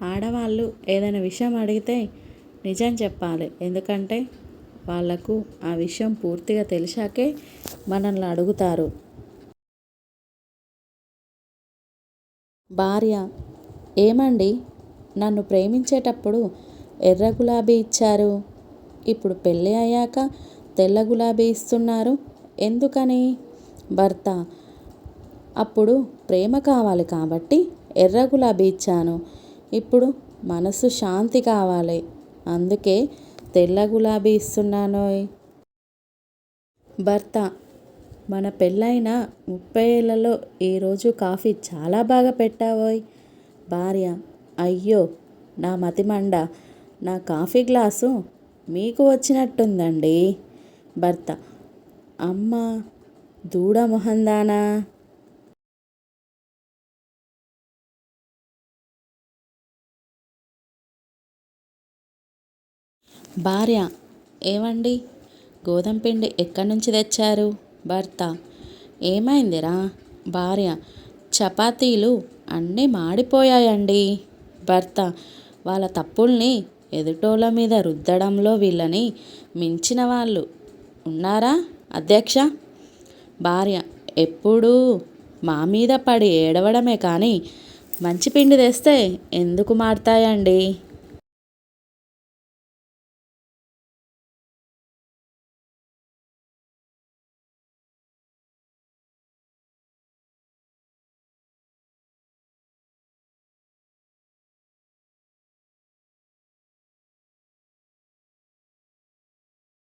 ఆడవాళ్ళు ఏదైనా విషయం అడిగితే నిజం చెప్పాలి. ఎందుకంటే వాళ్ళకు ఆ విషయం పూర్తిగా తెలిసాకే మనల్ని అడుగుతారు. భార్య: ఏమండి, నన్ను ప్రేమించేటప్పుడు ఎర్ర గులాబీ ఇచ్చారు, ఇప్పుడు పెళ్ళి అయ్యాక తెల్ల గులాబీ ఇస్తున్నారు, ఎందుకని? భర్త: అప్పుడు ప్రేమ కావాలి కాబట్టి ఎర్ర గులాబీ ఇచ్చాను, ఇప్పుడు మనసు శాంతి కావాలి, అందుకే తెల్ల గులాబీ ఇస్తున్నానోయ్. భర్త: మన పెళ్ళైన 30 ఏళ్లలో ఈరోజు కాఫీ చాలా బాగా పెట్టావోయ్. భార్య: అయ్యో నా మతిమండ, నా కాఫీ గ్లాసు మీకు వచ్చినట్టుందండి. భర్త: అమ్మ దూడ మొహందానా. భార్య: ఏవండి, గోధుమ పిండి ఎక్కడి నుంచి తెచ్చారు? భర్త: ఏమైందిరా? భార్య: చపాతీలు అన్నీ మాడిపోయాయండి. భర్త: వాళ్ళ తప్పుల్ని ఎదుటోళ్ళ మీద రుద్దడంలో వీళ్ళని మించిన వాళ్ళు ఉన్నారా అధ్యక్ష? భార్య: ఎప్పుడూ మా మీద పడి ఏడవడమే కానీ మంచి పిండి తెస్తే ఎందుకు మాడతాయండి?